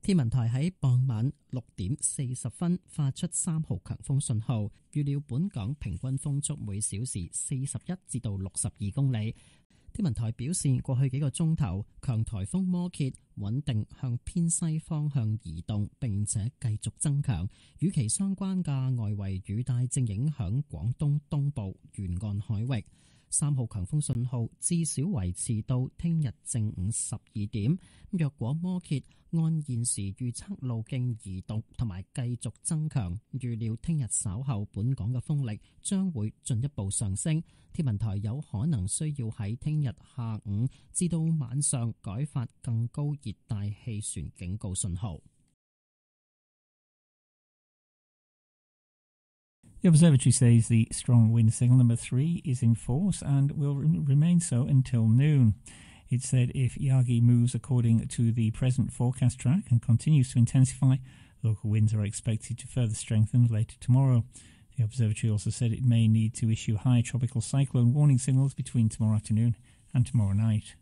天文台喺傍晚6點40分發出3號強風信號，預料本港平均風速每小時41至到62公里。天文台表示，過去幾個鐘頭，強颱風摩羯穩定向偏西方向移動，並且繼續增強。與其相關嘅外圍雨帶正影響廣東東部沿岸海域。3號強風信號至少維持到聽日正午12點。若果摩羯按現時預測路徑移動同埋繼續增強，預料聽日稍後本港嘅風力將會進一步上升。天文台有可能需要喺聽日下午至到晚上改發更高熱帶氣旋警告信號。The observatory says the strong wind signal number 3 is in force and will remain so until noon. It said if Yagi moves according to the present forecast track and continues to intensify, local winds are expected to further strengthen later tomorrow. The observatory also said it may need to issue high tropical cyclone warning signals between tomorrow afternoon and tomorrow night.